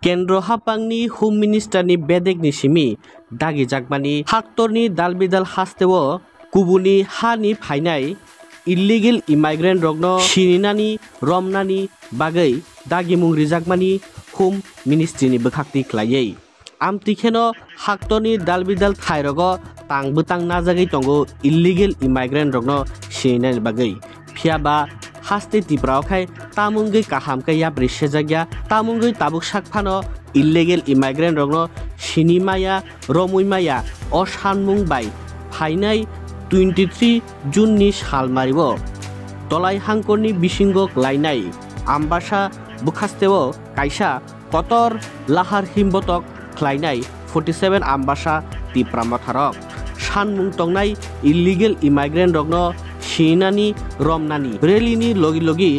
केन्द्र हापांगनि होम मिनिस्टारनि बेदेगनि सिमी दागि जागमानि हाक्टरनि दालबिदाल हास्तेवो कुबुनि हानि फाइनाय इल्लिगेल इमाइग्रेंट रगनो सिनिनानि रमनानि बागै दागि मुंग्रि जागमानि होम मिनिस्ट्रिनि बखाक्ति ख्लायै आमतिखेनो हाक्टरनि दालबिदाल थाइरगो तांबुतां नाजागै तंगो इल्लिगेल इमाइग्रेंट रगनो सिनिनानि बागै फियाबा हास्ते तिप्रावखाय तामुंगै काहामकै याब्रि सेजाग्या तामुंगै ताबुक साकफानो इल्लिगेल इमाइग्रेंट रगनो सिनिमाया रमुइमाया असानमुं बाय फाइनाय 23 जुननि सालमारिबो तलाय हांकरनि बिसिंगक लायनाय आम्बासा बुखास्तेवो कायसा कतर लाहार हिमबतक ख्लायनाय 47 आम्बासा तिप्रामथारक सानमुं तंनाय इल्लिगेल इमाइग्रेंट रगनो सिनानि रमनानि रेलिनि लगी लगी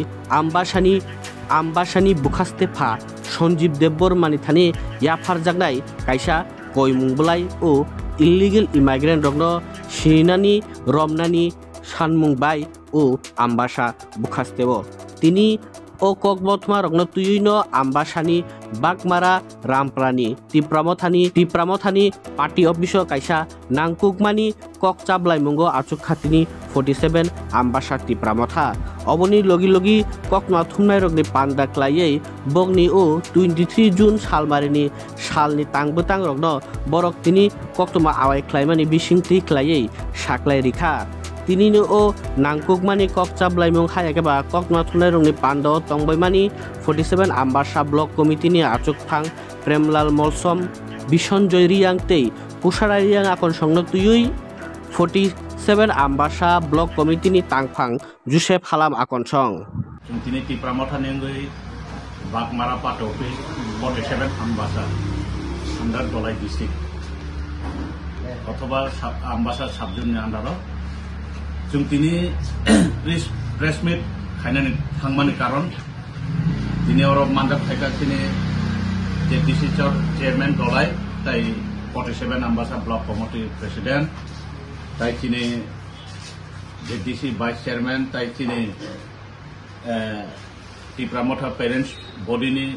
आम्बासानि बुखास्तेफा सञ्जीव देबबर्मानि थानि याफार जागनाय कायसा कयमुंबलाय ओ इल्लिगेल इमाइग्रेंट रगनो सिनानि रमनानि सानमुंबाय ओ आम्बासा बुखास्तेवो तिनि ओ ककबथमा रगनो तुयिनो आम्बासानि बागमारा रामप्रानि तिप्रामथानि पार्टी अफिसो कायसा नांकुकमानि ककचाबलाय मुंगो आचुक खातिनि 47 आम्बासा तिप्रामथा अबनि लगी लगी ककमा थुमनाय रगनि पान्दा क्लायै बगनि ओ 23 जुन सालमारिनि सालनि तांबुतां रगनो बरक तिनि कक्तमा आवाय ख्लायमानि बिसिंथि क्लायै साक्लाय रिखा तिनिनो ओ नांकुकमानि ककचाबलायमुं हायाकेबा ककमा थुमनाय रगनि पान्दा तंबायमानि 47 आम्बासा ब्लक कमिटिनि आचुकथां प्रेमलाल मलसम बिसनजय रियांगतै पुसाराय रियां आकन संनो तुयै 47 आम्बासा ब्लक कमिटिनि तांफां जुसेफ हालाम आकनसं तिनि तिप्रामथानि Bagmara party office 47 Ambassa under Dhalai district अथवा आम्बासा साबजुननि आन्डाराव जों तिनि प्रेस मिट खायनानै थांमानि कारण तिनि अरब मान्दाब थायका तिनि जेडिसि चेयरमैन दलाई ताई 47 आम्बासा ब्लक कमिटी प्रेसिडेंट ताई तिनि जेडिसि वाइस चेयरमैन ताई तिनि तिप्रामथा पेरेंट्स बडीनि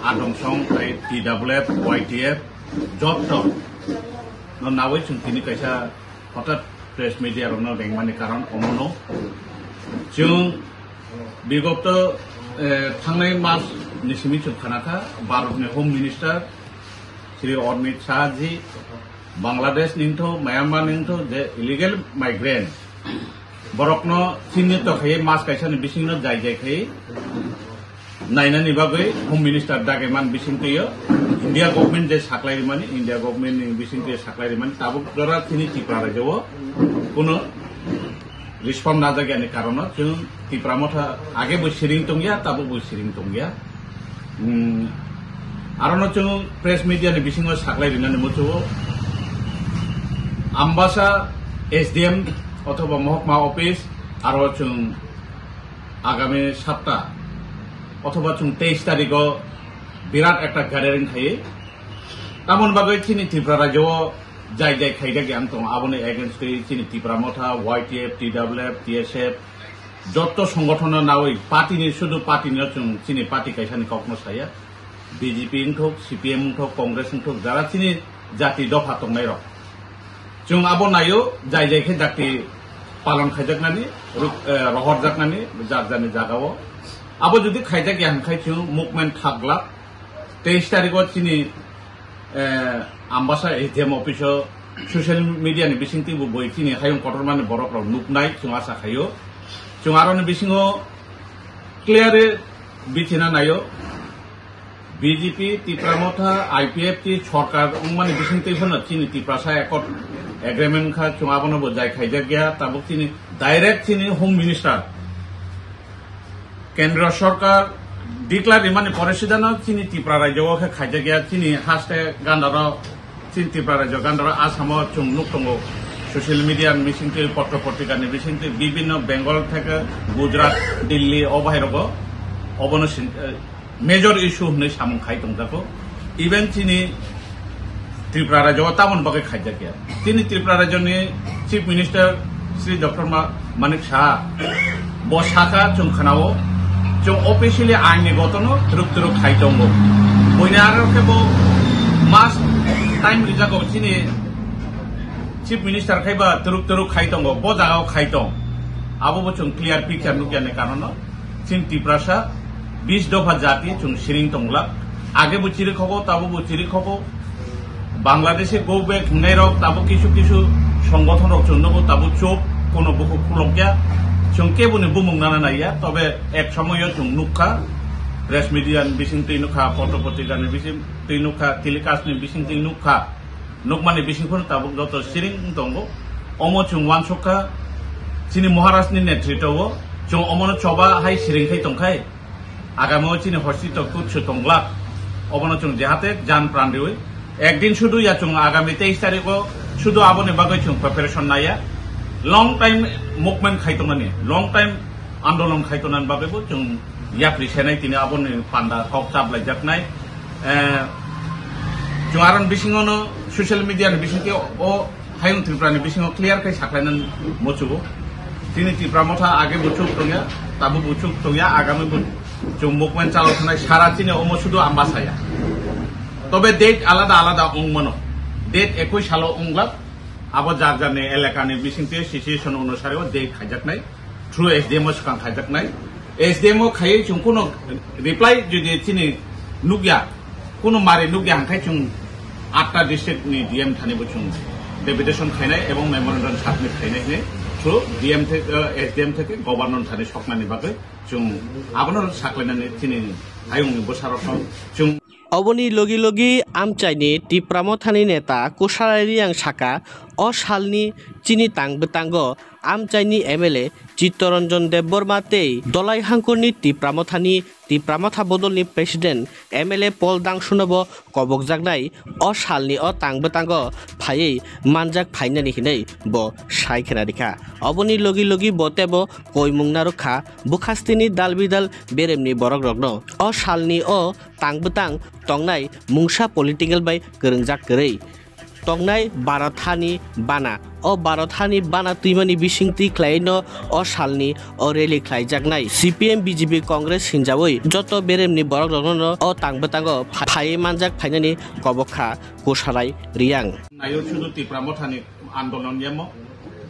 आदमसं ताई TWF YTF जब नावै जों तिनि कैसा हठात प्रेस मीडिया रंनो बेंगमानि कारण अमनो जों विगत थांनाय मास निसिमि चुखानाखा भारतनि home minister Shri Amit Shah ji Bangladesh निंथो Myanmar निंथो जे इलिगेल माइग्रेंट बरकनो चिन्ह तखाय मास कैसानि बिसिंनो जाय जायखाय नायनानि बागै होम मिनिस्टार दागेमान बिसिंथयो इंडिया गवर्नमेंट जे साख्लायरिमानि इंडिया गवर्नमेंट नि बिसिंथयो साख्लायरिमानि ताबुक जरा तिनि तिप्रा रायजोआव कोनो रिस्पन्ड नाजागियानि कारण जों तिप्रामथा आगे बसिरिं तंगिया ताबुक बसिरिं तंगिया आरो जों प्रेस मीडिया नि बिसिङाव साख्लायरिनानै मोचो आम्बासा SDM अथवा महकमा ऑफिस आरो जों आगामी सप्ताह अथवा जों 23 तारिखआव बिराट एक गैदारिं थायो तामन बागै तिनि त्रिपुरा राज्योआव जाय जाय खायदा गियान दं आबोनि एगेन्स्ट तिनि तिप्रामथा YTF TWF TSF जत्त संगठन नावै पार्टीनि शुद्ध पार्टीनि जों तिनि पार्टी कैसानि कखनो साया BJP इंथक CPM इंथक कांग्रेस इंथक जरा तिनि जाति दफा दंनाय र जों आबो नायो जाय जायखे जाति पालन खायजाकनानि रहर जाकनानि जागजानि जागाव आबो जुदि खायजा गियान खायचो मुभमेन्ट थागला 23 तारिखआव तिनि आम्बासा SDM अफिसआव ससियेल मीडियानि बिसिंथि बय तिनि हायं कटरमानि बरकराव नुकनाय जों आशा खायो जों आरोनि बिसिङाव क्लियारै बिथिना नायो BJP तिप्रामथा IPF ति सरकार माने बिसिंथि होनो तिनि तिप्रासा एकट एग्रीमेंट खा जों आबोनबो जाय खायजा गया ताबुक तिनि डाइरेक्ट तिनि होम मिनिस्टार केंद्र सरकार डिक्लेयर माने परिषदानो तिनि त्रिपुरा राज्योआव खायजा गया तिनि हास्ते गान्दाराव तिनि त्रिपुरा राज्यो गान्दाराव आसामाव जों नुक दंगो ससियेल मीडिया मिसिंथि पत्र पत्रिकानि बिसिंथि विभिन्न बेंगल থেকে गुजरात दिल्ली अबाहिरबो अबनो मेजर इश्यू होननाय सामुं खाय दंजाखौ इभेन तिनि त्रिपुरा राज्योआव तामन बागै खायजा गया तिनि त्रिपुरा राज्योनि chief minister Shri doctor Manik Saha बसाखा जों खोनावो जों अफिसियली आइननि गतनो थ्रुक खाइ दङ बयना आरो केबो मास टाइम रिजागो चिनि चिफ मिनिस्टार खाइबा थ्रुक खाइ दङ ब जागाव खाइ दङ आबो जों क्लियर पिक्चर नुगियाने कारण चिन तिप्रासा 20 दफा जाति जों सिरिं दंला आगे बुचिरि खबो ताबो बुचिरि खबो बांलादेशे गो बैक हुनाय रक ताबो किछु संगठन रक जन्नबो ताबो चोप कोनो बुखु खुलकिया जों केबोनि बुमुंनाना नाया तबे एक समय जों नुखा प्रेस मीडिया बिसिं नुखा फटो पत्रिकानि बिसिं नुखा टेलिकास्टनि बिसिं नुखा नुकमानि बिसिंफोर ताबो जत सिरिं दंगो अमो जों वानसका चिनि महाराष्ट्रनि नेतृत्वआव जों अमनो चबा हाय सिरिंखाय दंखाय आगामाव चिनि हस्पिटाल कुछ दंला अबनो जों जाहाते जान प्राण देवै একদিন শুধু या जों आगामी 23 तारिखआव শুধু आबोनि बागै जों प्रिपारेशन नाया लंग टाइम मुभमेंट खायतनानि लंग टाइम आंदोलन खायतनानि बागैबो जों याफ्रि सेनाय तिनि आबोनि पान्दा हक चाबलाय जाकनाय जों आरन बिसिङावनो ससियेल मिडियानि बिसिङाव अ हायुं त्रिपुरानि बिसिङाव क्लियर खाय साख्लायनानै मोचुबो तिनि त्रिपुरा मथा आगे बुचुक दंया ताबो बुचुक दंया आगामी जों मुभमेंट चालावनाय सारा तिनि अमो शुधु आम्बासाया तबे डेट आलादा आलादा अंगमनो डेट 21 साल अंगला आबो जारजारनि एलेकानि बिसिंते सिचुएशन अनुसार डेट खायजाकनाय थ्रु एसडीएम सकां खायजाकनाय एसडीएम खायै जों कोनो रिप्लाइ जुदि तिनि नुगिया कोनो मारे नुगिया हांखाय जों 8टा डिस्ट्रिक्टनि डीएम थानिबो जों डेपुटेशन खायनाय एवं मेमोरेंडम साबमिट खायनायनि थ्रु डीएम থেকে एसडीएम থেকে गवर्नर थानि सकनानि बागै जों आबोनो साख्लायनानै तिनि हायुंनि बोसाराव जों अबनि लगी लगी आमचाइनि तिप्रामथानि नेता कुसारारियां साका अ सालनि चिनि तांबतांग आमचाइनि एमएलए चित्तरंजन देबबर्मा तेई दलाई हांकुरनि तिप्रामथा बदलनि प्रेसिडेंट एमएलए पल दांसुनबो कबकजाकनाय अ सालनि अ तांबतांग फायै मानजाक फाइनानि हिनै ब साइखेना दिखा अबनि लगी लगी बतेबो कयमुंना रखा बुखास्तिनि दालबिदाल बेरेमनि बरक रगनो अ सालनि अ तांबतां तंनाय मुंसा पलिटिकल बाय गोरोंजाक गोरै तंनाय बारथानि बाना अ बारथानि बाना तुइमानि बिसिंति ख्लायनो अ सालनि अ रेली ख्लायजाकनाय सीपीएम बीजेपी कांग्रेस हिनजावै जत बेरेमनि बरक रगनो अ तांबतांग फायै मानजाक फाइनानि कबखा कुसाराय रियां नायो शुधु तिप्रामथानि आंदोलन यामो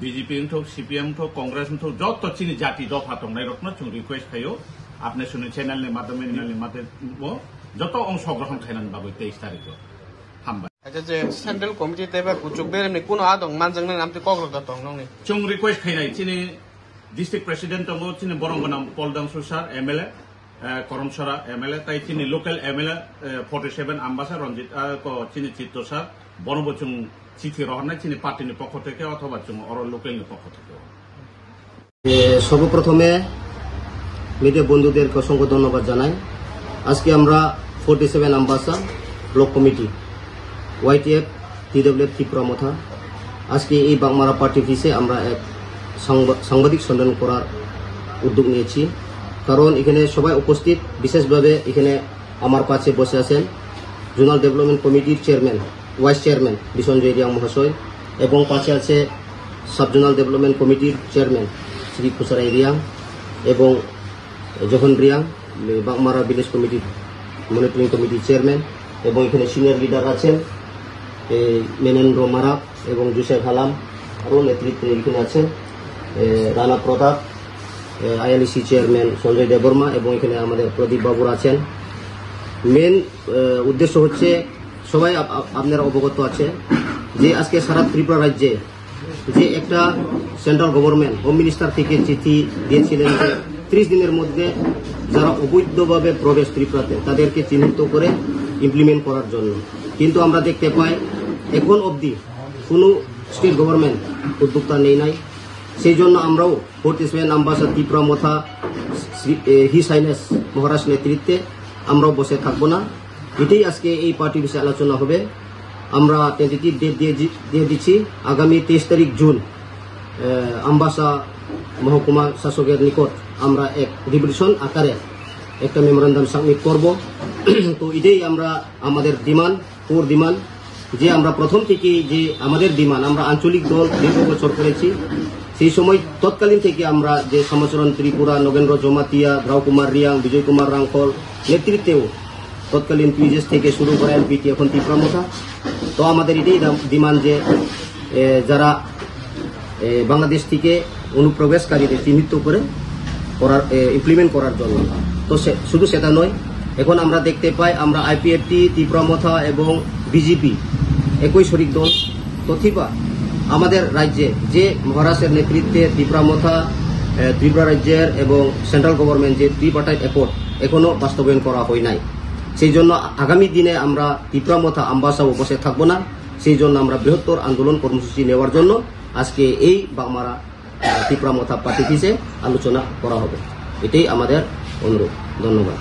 बीजेपी तो सीपीएम तो कांग्रेस तो जत चिनि जाति दफा दंनाय रखनो जों रिक्वेस्ट खायो आपने सुने चैनल ने माध्यमे जत अंशग्रहण खायनानि बागै 23 तारिखआव हामबाय अच्छा जे सेंट्रल कमिटी तेबा कुचुक बेरेमनि कुनो आदं मानजोंनो नामते कग्रक दं नंनि जों रिक्वेस्ट खायनाय चिनि डिस्ट्रिक्ट प्रेसिडेंट दंगो चिनि बरंगनाम पलदांसु सार एमएलए करमसरा एमएलए ताई चिनि लोकल एमएलए 47 आम्बासा रंजित को चिनि चित्त सार बनबो जों चिठी रहनाय चिनि पार्टीनि पक्ष থেকে অথবা जों अर लोकलनि पक्ष থেকে সর্বপ্রথমে মিডিয়া বন্ধুদেরকে অসংখ্য ধন্যবাদ জানাই আজকে আমরা 47 Ambassa block committee YTF টিডব্লিউএফ Tripura Motha আজকে এই বাগমারা পার্টি অফিসে আমরা এক সাংবাদিক সম্মেলন করার উদ্যোগ নিয়েছি কারণ এখানে সবাই উপস্থিত বিশেষভাবে এখানে আমার পাশে বসে আছেন জোনাল ডেভেলপমেন্ট কমিটির চেয়ারম্যান ভাইস চেয়ারম্যান বিসঞ্জয় রিয়াং মহাশয় এবং পাশে আছে সাব জোনাল ডেভেলপমেন্ট কমিটির চেয়ারম্যান শ্রী কুসারাই রিয়াং এবং জোহন রিয়াং বাগমারা ভিলেজ কমিটির মনিটরিং কমিটির চেয়ারম্যান এবং এখানে সিনিয়র লিডার আছেন মেনেন্দ্র মারাপ এবং জোসেফ হালাম আরও নেতৃত্বে এখানে আছেন রানা প্রতাপ আইএলসি চেয়ারম্যান সঞ্জয় দেববর্মা এবং এখানে আমাদের প্রদীপ বাবুর আছেন মেন উদ্দেশ্য হচ্ছে সবাই আপনারা অবগত আছে যে আজকে সারা ত্রিপুরা রাজ্যে যে একটা সেন্ট্রাল গভর্নমেন্ট হোম মিনিস্টার থেকে চিঠি দিয়েছিলেন যে 30 দিনের মধ্যে যারা অবৈধভাবে প্রবেশ ত্রিপুরাতে তাদেরকে চিহ্নিত করে ইমপ্লিমেন্ট করার জন্য কিন্তু আমরা দেখতে পাই এখন অবধি কোনো স্টেট গভর্নমেন্ট উদ্যোক্তা নেই নাই সেই জন্য আমরাও 47 আম্বাসা ত্রিপুরামথা হিজ হাইনেস মহারাজ নেতৃত্বে আমরাও বসে থাকবো না এটাই আজকে এই পার্টি বিষয়ে আলোচনা হবে আমরা টেন্টেটিভ ডেট দিয়ে দিচ্ছি আগামী 23 তারিখ জুন আম্বাসা মহকুমা শাসকের নিকট আমরা এক রিভলিউশন আকারে একটা মেমোরেন্ডাম সাবমিট করব তো এটাই আমরা আমাদের ডিমান্ড কোর ডিমান্ড যে আমরা প্রথম থেকেই যে আমাদের ডিমান্ড, আমরা আঞ্চলিক দল দীর্ঘ বছর করেছি, সেই সময় তৎকালীন থেকে আমরা যে সমাচরণ ত্রিপুরা, নগেন্দ্র জমাতিয়া, ধ্রাও কুমার রিয়াং, বিজয় কুমার রাংখল নেতৃত্বেও তৎকালীন পিএস থেকে শুরু করে এলপিটি এখন তীব্রামথা, তো আমাদের এটাই ডিমান্ড যে যারা বাংলাদেশ থেকে অনুপ্রবেশকারীদের চিহ্নিত করে ইমপ্লিমেন্ট করার জন্য। তো শুধু সেটা নয়, এখন আমরা দেখতে পাই আমরা আইপিএফটি, তীব্রামথা এবং বিজেপি একই শরিক দল। তথিপা আমাদের রাজ্যে যে মহারাষ্ট্রের নেতৃত্বে তীব্রামথা, ত্রিপুরা রাজ্যের এবং সেন্ট্রাল গভর্নমেন্ট যে ত্রিপার্টাইট অ্যাকর্ড এখনো বাস্তবায়ন করা হয় নাই, সেই জন্য আগামী দিনে আমরা তীব্রামথা আমবাসা বসে থাকবো না। সেই জন্য আমরা বৃহত্তর আন্দোলন কর্মসূচি নেওয়ার জন্য আজকে এই বাগমারা তীব্রামথা পার্টি অফিসে আলোচনা করা হবে। এটাই আমাদের অনুরোধ। ধন্যবাদ।